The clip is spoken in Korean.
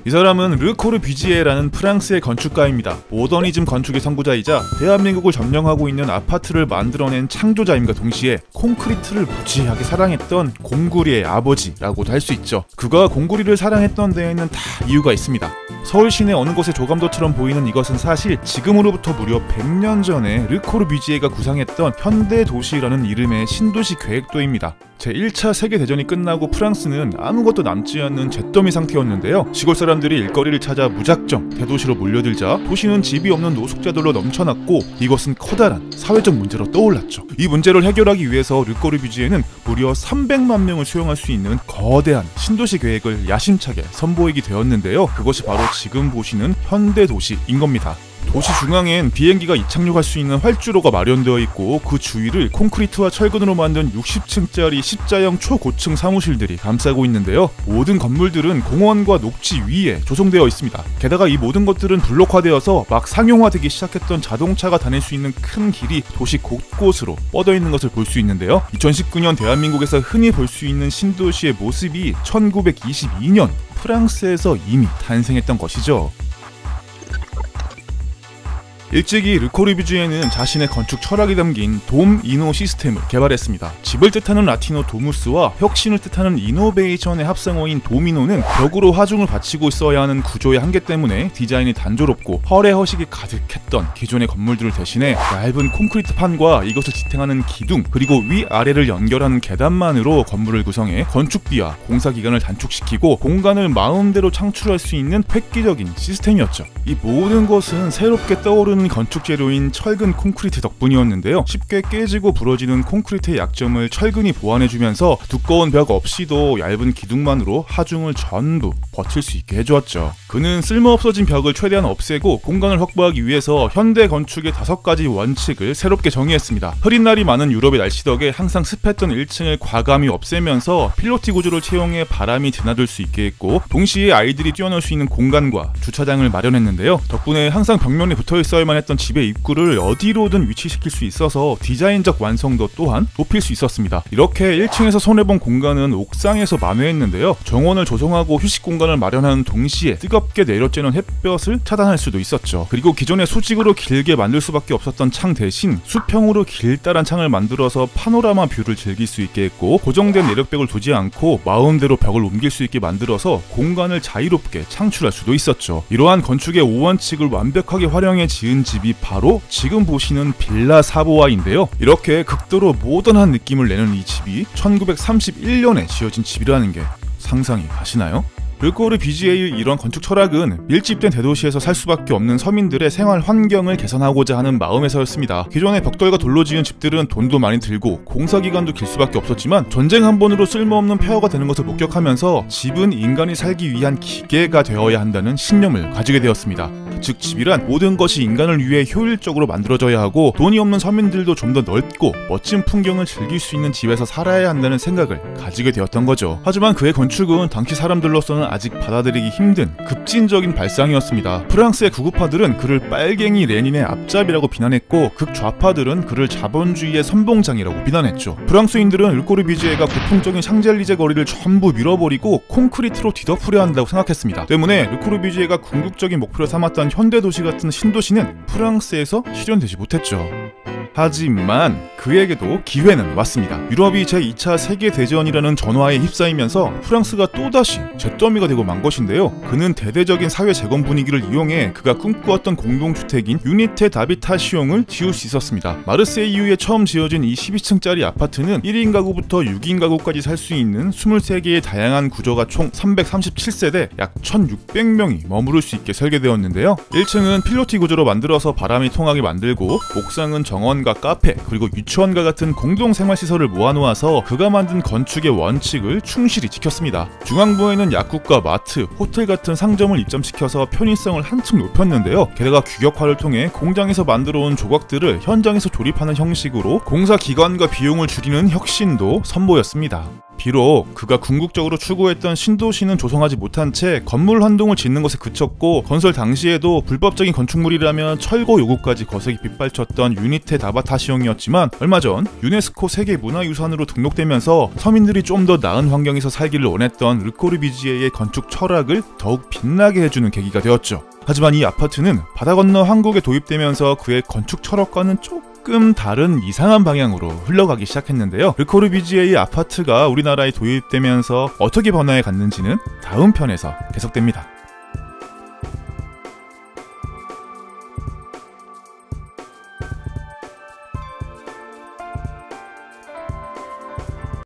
이 사람은 르 코르뷔지에라는 프랑스의 건축가입니다. 모더니즘 건축의 선구자이자 대한민국을 점령하고 있는 아파트를 만들어낸 창조자임과 동시에 콘크리트를 무지하게 사랑했던 공구리의 아버지라고도 할 수 있죠. 그가 공구리를 사랑했던 데에는 다 이유가 있습니다. 서울 시내 어느 곳의 조감도처럼 보이는 이것은 사실 지금으로부터 무려 100년 전에 르 코르뷔지에가 구상했던 현대도시라는 이름의 신도시 계획도입니다. 제1차 세계대전이 끝나고 프랑스는 아무것도 남지 않는 잿더미 상태였는데요. 시골 사람들이 일거리를 찾아 무작정 대도시로 몰려들자 도시는 집이 없는 노숙자들로 넘쳐났고 이것은 커다란 사회적 문제로 떠올랐죠. 이 문제를 해결하기 위해서 르 코르뷔지에는 무려 300만 명을 수용할 수 있는 거대한 신도시 계획을 야심차게 선보이게 되었는데요. 그것이 바로 지금 보시는 현대도시인 겁니다. 도시 중앙엔 비행기가 이착륙할 수 있는 활주로가 마련되어 있고 그 주위를 콘크리트와 철근으로 만든 60층짜리 십자형 초고층 사무실들이 감싸고 있는데요. 모든 건물들은 공원과 녹지 위에 조성되어 있습니다. 게다가 이 모든 것들은 블록화되어서 막 상용화되기 시작했던 자동차가 다닐 수 있는 큰 길이 도시 곳곳으로 뻗어 있는 것을 볼 수 있는데요. 2019년 대한민국에서 흔히 볼 수 있는 신도시의 모습이 1922년 프랑스에서 이미 탄생했던 것이죠. 일찍이 르 코르뷔지에는 자신의 건축 철학이 담긴 돔 이노 시스템을 개발했습니다. 집을 뜻하는 라틴어 도무스와 혁신을 뜻하는 이노베이션의 합성어인 도미노는 벽으로 하중을 받치고 있어야 하는 구조의 한계 때문에 디자인이 단조롭고 허례허식이 가득했던 기존의 건물들을 대신해 얇은 콘크리트 판과 이것을 지탱하는 기둥 그리고 위아래를 연결하는 계단만으로 건물을 구성해 건축비와 공사기간을 단축시키고 공간을 마음대로 창출할 수 있는 획기적인 시스템이었죠. 이 모든 것은 새롭게 떠오르는 건축 재료인 철근 콘크리트 덕분이었는데요. 쉽게 깨지고 부러지는 콘크리트의 약점을 철근이 보완해주면서 두꺼운 벽 없이도 얇은 기둥만으로 하중을 전부 버틸 수 있게 해주었죠. 그는 쓸모없어진 벽을 최대한 없애고 공간을 확보하기 위해서 현대 건축의 5가지 원칙을 새롭게 정의했습니다. 흐린 날이 많은 유럽의 날씨 덕에 항상 습했던 1층을 과감히 없애면서 필로티 구조를 채용해 바람이 드나들 수 있게 했고 동시에 아이들이 뛰어놀 수 있는 공간과 주차장을 마련했는데요. 덕분에 항상 벽면에 붙어있어야만 했던 집의 입구를 어디로든 위치시킬 수 있어서 디자인적 완성도 또한 높일 수 있었습니다. 이렇게 1층에서 손해본 공간은 옥상에서 만회했는데요. 정원을 조성하고 휴식 공간을 마련하는 동시에 뜨겁게 내려쬐는 햇볕을 차단할 수도 있었죠. 그리고 기존에 수직으로 길게 만들 수밖에 없었던 창 대신 수평으로 길다란 창을 만들어서 파노라마 뷰를 즐길 수 있게 했고 고정된 내력벽을 두지 않고 마음대로 벽을 옮길 수 있게 만들어서 공간을 자유롭게 창출할 수도 있었죠. 이러한 건축의 5원칙을 완벽하게 활용해 지은 집이 바로 지금 보시는 빌라 사보아인데요. 이렇게 극도로 모던한 느낌을 내는 이 집이 1931년에 지어진 집이라는 게 상상이 가시나요? 르 코르뷔지에의 이런 건축 철학은 밀집된 대도시에서 살 수밖에 없는 서민들의 생활 환경을 개선하고자 하는 마음에서였습니다. 기존의 벽돌과 돌로 지은 집들은 돈도 많이 들고 공사기간도 길 수밖에 없었지만 전쟁 한 번으로 쓸모없는 폐허가 되는 것을 목격하면서 집은 인간이 살기 위한 기계가 되어야 한다는 신념을 가지게 되었습니다. 즉 집이란 모든 것이 인간을 위해 효율적으로 만들어져야 하고 돈이 없는 서민들도 좀 더 넓고 멋진 풍경을 즐길 수 있는 집에서 살아야 한다는 생각을 가지게 되었던 거죠. 하지만 그의 건축은 당시 사람들로서는 아직 받아들이기 힘든 급진적인 발상이었습니다. 프랑스의 구구파들은 그를 빨갱이 레닌의 앞잡이라고 비난했고 극좌파들은 그를 자본주의의 선봉장이라고 비난했죠. 프랑스인들은 르 코르뷔지에가 고풍적인 샹젤리제 거리를 전부 밀어버리고 콘크리트로 뒤덮으려 한다고 생각했습니다. 때문에 르 코르뷔지에가 궁극적인 목표로 삼았던 현대도시 같은 신도시는 프랑스에서 실현되지 못했죠. 하지만 그에게도 기회는 왔습니다. 유럽이 제2차 세계대전이라는 전화에 휩싸이면서 프랑스가 또다시 잿더미가 되고 만 것인데요. 그는 대대적인 사회 재건 분위기를 이용해 그가 꿈꾸었던 공동주택인 유니테 다비타시옹을 지을 수 있었습니다. 마르세유 이후에 처음 지어진 이 12층짜리 아파트는 1인 가구부터 6인 가구까지 살 수 있는 23개의 다양한 구조가 총 337세대 약 1600명이 머무를 수 있게 설계되었는데요. 1층은 필로티 구조로 만들어서 바람이 통하게 만들고 옥상은 정원과 카페 그리고 유치원과 같은 공동생활시설을 모아놓아서 그가 만든 건축의 원칙을 충실히 지켰습니다. 중앙부에는 약국과 마트, 호텔 같은 상점을 입점시켜서 편의성을 한층 높였는데요. 게다가 규격화를 통해 공장에서 만들어온 조각들을 현장에서 조립하는 형식으로 공사 기간과 비용을 줄이는 혁신도 선보였습니다. 비록 그가 궁극적으로 추구했던 신도시는 조성하지 못한 채 건물 한 동을 짓는 것에 그쳤고, 건설 당시에도 불법적인 건축물이라면 철거 요구까지 거세게 빗발쳤던 유니테 다바타시옹이었지만, 얼마 전 유네스코 세계문화유산으로 등록되면서 서민들이 좀 더 나은 환경에서 살기를 원했던 르코르비지에의 건축 철학을 더욱 빛나게 해주는 계기가 되었죠. 하지만 이 아파트는 바다 건너 한국에 도입되면서 그의 건축 철학과는 조금 다른 이상한 방향으로 흘러가기 시작했는데요. 르코르비지에의 아파트가 우리나라에 도입되면서 어떻게 변화해 갔는지는 다음 편에서 계속됩니다.